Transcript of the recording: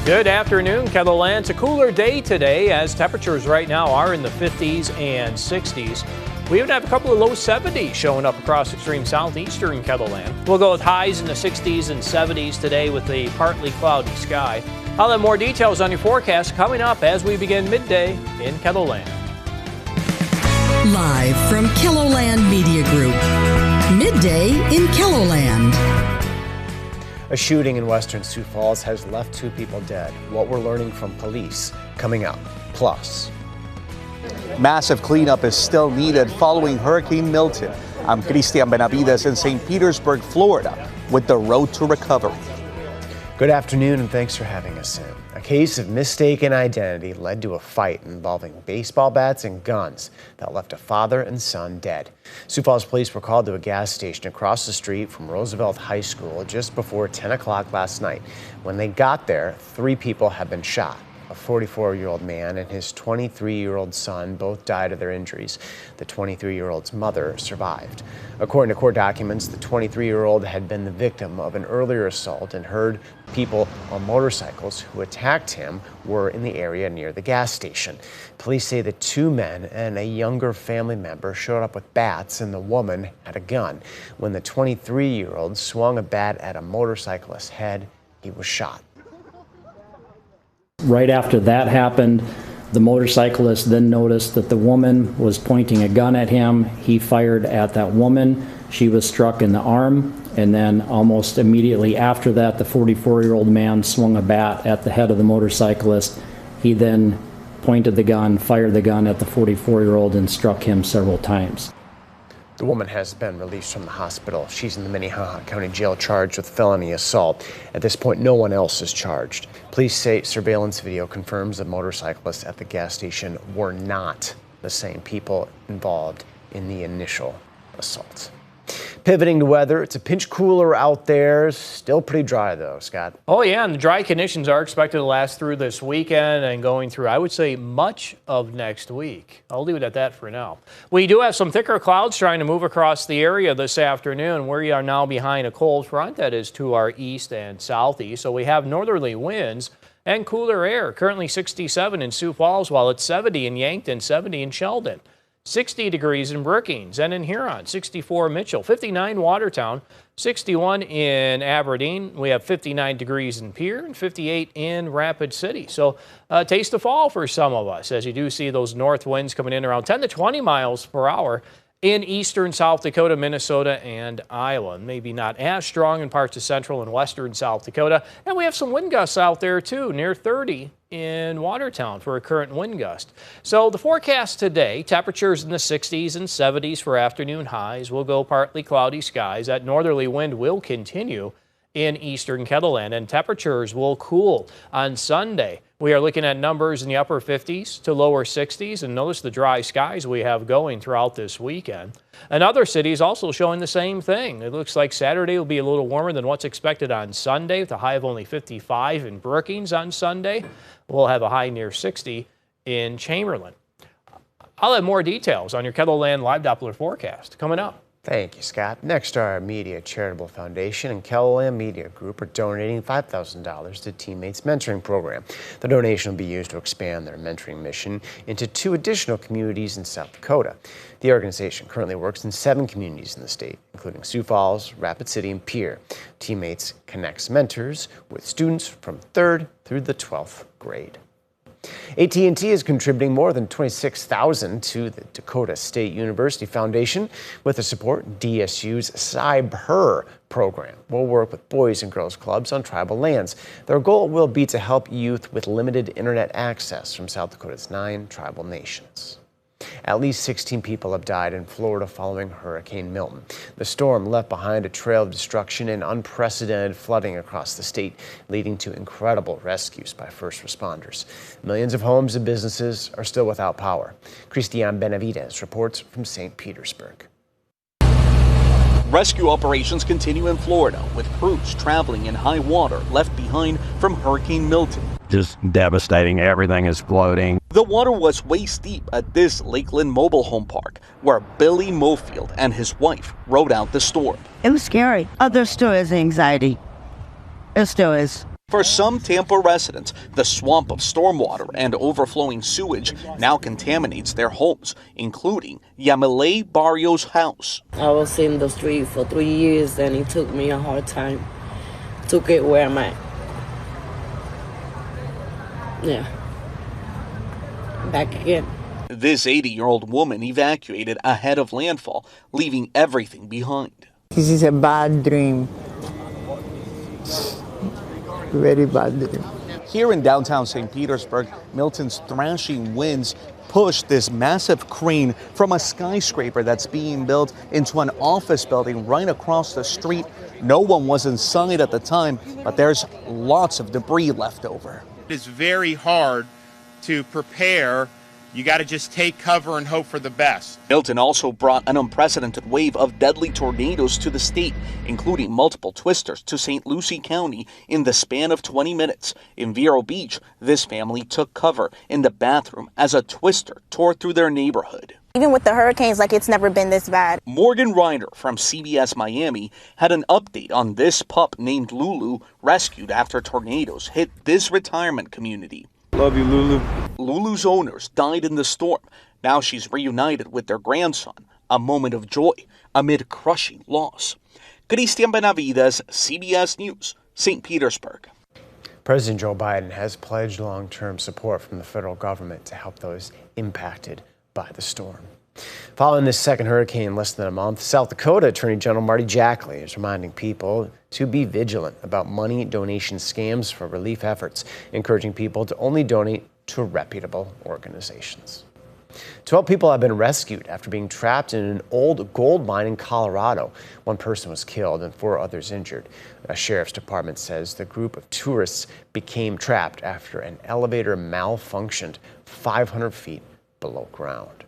Good afternoon, Kettleland. It's a cooler day today as temperatures right now are in the 50s and 60s. We even have a couple of low 70s showing up across extreme southeastern Kettleland. We'll go with highs in the 60s and 70s today with a partly cloudy sky. I'll have more details on your forecast coming up as we begin midday in Kettleland. Live from Kettleland Media Group, midday in Kettleland. A shooting in western Sioux Falls has left 2 people dead. What we're learning from police coming up. Plus, massive cleanup is still needed following Hurricane Milton. I'm Cristian Benavides in St. Petersburg, Florida, with the road to recovery. Good afternoon and thanks for having us in. A case of mistaken identity led to a fight involving baseball bats and guns that left a father and son dead. Sioux Falls police were called to a gas station across the street from Roosevelt High School just before 10 o'clock last night. When they got there, 3 people had been shot. A 44-year-old man and his 23-year-old son both died of their injuries. The 23-year-old's mother survived. According to court documents, the 23-year-old had been the victim of an earlier assault and heard people on motorcycles who attacked him were in the area near the gas station. Police say the 2 men and a younger family member showed up with bats and the woman had a gun. When the 23-year-old swung a bat at a motorcyclist's head, he was shot. Right after that happened, the motorcyclist then noticed that the woman was pointing a gun at him. He fired at that woman. She was struck in the arm, and then almost immediately after that, the 44-year-old man swung a bat at the head of the motorcyclist. He then pointed the gun, fired the gun at the 44-year-old, and struck him several times. The woman has been released from the hospital. She's in the Minnehaha County Jail charged with felony assault. At this point, no one else is charged. Police say surveillance video confirms the motorcyclists at the gas station were not the same people involved in the initial assault. Pivoting to weather, it's a pinch cooler out there. Still pretty dry though, Scott. Oh yeah, and the dry conditions are expected to last through this weekend and going through, I would say, much of next week. I'll leave it at that for now. We do have some thicker clouds trying to move across the area this afternoon. We are now behind a cold front that is to our east and southeast, so we have northerly winds and cooler air. Currently 67 in Sioux Falls, while it's 70 in Yankton, 70 in Sheldon. 60 degrees in Brookings and in Huron, 64 Mitchell, 59 Watertown, 61 in Aberdeen. We have 59 degrees in Pierre and 58 in Rapid City. So taste of fall for some of us as you do see those north winds coming in around 10 to 20 miles per hour in eastern South Dakota, Minnesota, and Iowa. Maybe not as strong in parts of central and western South Dakota. And we have some wind gusts out there too, near 30 in Watertown for a current wind gust. So the forecast today, temperatures in the 60s and 70s for afternoon highs. We'll go partly cloudy skies. That northerly wind will continue in eastern Kettleland, and temperatures will cool on Sunday. We are looking at numbers in the upper 50s to lower 60s, and notice the dry skies we have going throughout this weekend. And other cities also showing the same thing. It looks like Saturday will be a little warmer than what's expected on Sunday, with a high of only 55 in Brookings on Sunday. We'll have a high near 60 in Chamberlain. I'll have more details on your Kettleland Live Doppler forecast coming up. Thank you, Scott. Next, our Media Charitable Foundation and Kettleland Media Group are donating $5,000 to Teammates Mentoring Program. The donation will be used to expand their mentoring mission into 2 additional communities in South Dakota. The organization currently works in 7 communities in the state, including Sioux Falls, Rapid City, and Pierre. Teammates connects mentors with students from 3rd through the 12th grade. AT&T is contributing more than $26,000 to the Dakota State University Foundation with the support DSU's CyberHer program. Will work with boys and girls clubs on tribal lands. Their goal will be to help youth with limited internet access from South Dakota's 9 tribal nations. At least 16 people have died in Florida following Hurricane Milton. The storm left behind a trail of destruction and unprecedented flooding across the state, leading to incredible rescues by first responders. Millions of homes and businesses are still without power. Cristian Benavides reports from St. Petersburg. Rescue operations continue in Florida, with crews traveling in high water left behind from Hurricane Milton. Just devastating. Everything is floating. The water was waist deep at this Lakeland mobile home park, where Billy Mofield and his wife rode out the storm. It was scary. There still is anxiety. It still is. For some Tampa residents, the swamp of stormwater and overflowing sewage now contaminates their homes, including Yamile Barrios' house. I was in the street for 3 years and it took me a hard time to get where I'm at. Yeah. Back again. This 80-year-old woman evacuated ahead of landfall, leaving everything behind. This is a bad dream. Very bad dream. Here in downtown St. Petersburg, Milton's thrashing winds pushed this massive crane from a skyscraper that's being built into an office building right across the street. No one was inside at the time, but there's lots of debris left over. It's very hard to prepare. You got to just take cover and hope for the best. Milton also brought an unprecedented wave of deadly tornadoes to the state, including multiple twisters to St. Lucie County in the span of 20 minutes. In Vero Beach, this family took cover in the bathroom as a twister tore through their neighborhood. Even with the hurricanes, like it's never been this bad. Morgan Ryder from CBS Miami had an update on this pup named Lulu, rescued after tornadoes hit this retirement community. Love you, Lulu. Lulu's owners died in the storm. Now she's reunited with their grandson, a moment of joy amid crushing loss. Cristian Benavides, CBS News, St. Petersburg. President Joe Biden has pledged long-term support from the federal government to help those impacted by the storm. Following this second hurricane in less than a month, South Dakota Attorney General Marty Jackley is reminding people to be vigilant about money donation scams for relief efforts, encouraging people to only donate to reputable organizations. 12 people have been rescued after being trapped in an old gold mine in Colorado. One person was killed and 4 others injured. A sheriff's department says the group of tourists became trapped after an elevator malfunctioned 500 feet below ground.